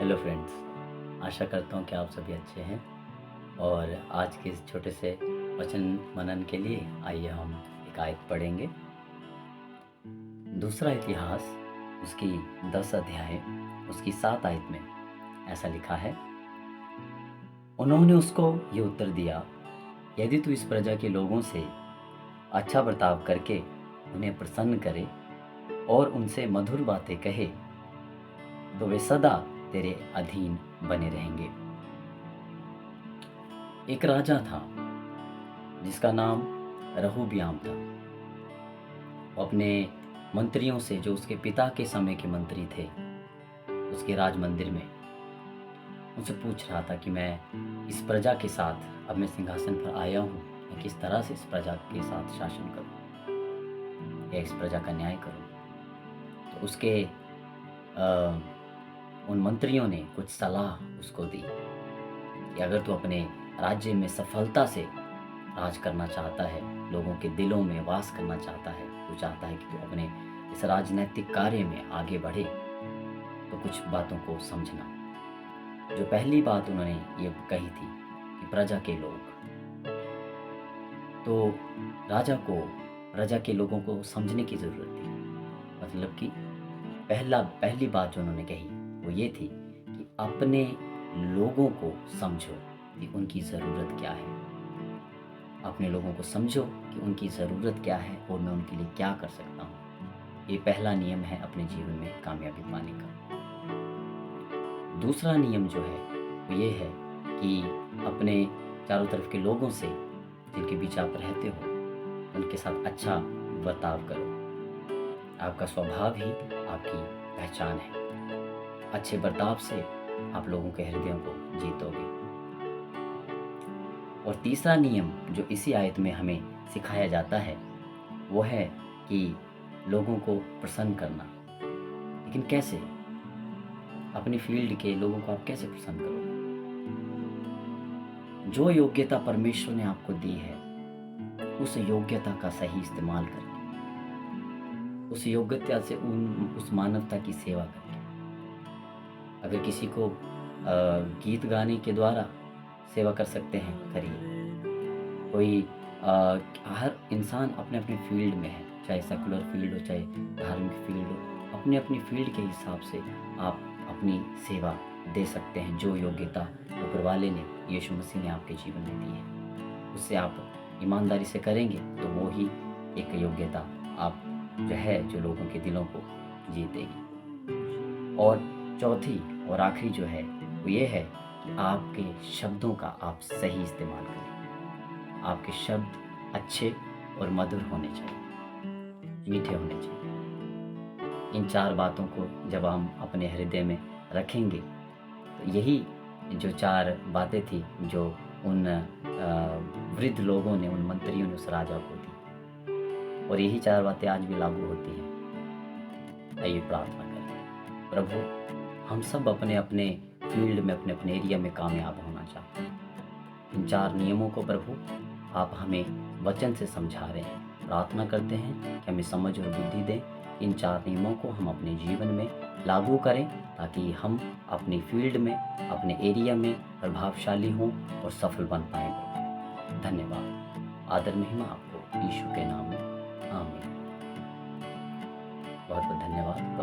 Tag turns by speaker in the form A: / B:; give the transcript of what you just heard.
A: Hello friends, आशा करता हूँ कि आप सभी अच्छे हैं। और आज के इस छोटे से वचन मनन के लिए आइए हम एक आयत पढ़ेंगे। दूसरा इतिहास उसकी 10 अध्याय उसकी 7 आयत में ऐसा लिखा है। उन्होंने उसको ये उत्तर दिया, यदि तू इस प्रजा के लोगों से अच्छा बर्ताव करके उन्हें प्रसन्न करे और उनसे मधुर बातें कहे तो वे सदा तेरे अधीन बने रहेंगे। एक राजा था जिसका नाम रहूब्याम था। वो अपने मंत्रियों से, जो उसके पिता के समय के मंत्री थे, उसके राज मंदिर में उनसे पूछ रहा था कि मैं इस प्रजा के साथ, अब मैं सिंहासन पर आया हूँ, मैं किस तरह से इस प्रजा के साथ शासन करूँ या इस प्रजा का न्याय करूँ। तो उसके उन मंत्रियों ने कुछ सलाह उसको दी कि अगर तू अपने राज्य में सफलता से राज करना चाहता है, लोगों के दिलों में वास करना चाहता है, तू चाहता है कि तू अपने इस राजनैतिक कार्य में आगे बढ़े, तो कुछ बातों को समझना। जो पहली बात उन्होंने ये कही थी कि प्रजा के लोग, तो प्रजा के लोगों को समझने की ज़रूरत थी। मतलब कि पहली बात जो उन्होंने कही वो ये थी कि अपने लोगों को समझो कि उनकी ज़रूरत क्या है। अपने लोगों को समझो कि उनकी ज़रूरत क्या है और मैं उनके लिए क्या कर सकता हूँ। ये पहला नियम है अपने जीवन में कामयाबी पाने का। दूसरा नियम जो है वो ये है कि अपने चारों तरफ के लोगों से, जिनके बीच आप रहते हो, उनके साथ अच्छा बर्ताव करो। आपका स्वभाव ही आपकी पहचान है। अच्छे बर्ताव से आप लोगों के हृदयों को जीतोगे। और तीसरा नियम जो इसी आयत में हमें सिखाया जाता है वो है कि लोगों को प्रसन्न करना। लेकिन कैसे? अपनी फील्ड के लोगों को आप कैसे प्रसन्न करोगे? जो योग्यता परमेश्वर ने आपको दी है, उस योग्यता का सही इस्तेमाल करके, उस योग्यता से उस मानवता की सेवा करके। अगर किसी को गीत गाने के द्वारा सेवा कर सकते हैं, करिए। कोई हर इंसान अपने अपने फील्ड में है, चाहे सेकुलर फील्ड हो, चाहे धार्मिक फील्ड हो। अपने अपनी फील्ड के हिसाब से आप अपनी सेवा दे सकते हैं। जो योग्यता ऊपर वाले ने, यीशु मसीह ने आपके जीवन में दी है, उससे आप ईमानदारी से करेंगे तो वो ही एक योग्यता आप जो लोगों के दिलों को जीतेगी। और चौथी और आखिरी जो है वो ये है कि आपके शब्दों का आप सही इस्तेमाल करें। आपके शब्द अच्छे और मधुर होने चाहिए, मीठे होने चाहिए। इन 4 बातों को जब हम अपने हृदय में रखेंगे तो यही जो 4 बातें थी जो उन वृद्ध लोगों ने, उन मंत्रियों ने उस राजा को दी, और यही 4 बातें आज भी लागू होती हैं। आइए प्रार्थना करें। प्रभु, हम सब अपने अपने फील्ड में, अपने अपने एरिया में कामयाब होना चाहते हैं। इन 4 नियमों को प्रभु आप हमें वचन से समझा रहे हैं। प्रार्थना करते हैं कि हमें समझ और बुद्धि दें। इन 4 नियमों को हम अपने जीवन में लागू करें ताकि हम अपनी फील्ड में, अपने एरिया में प्रभावशाली हों और सफल बन पाएँ। धन्यवाद। आदर महिमा आपको यीशु के नाम में। आमीन। बहुत बहुत धन्यवाद।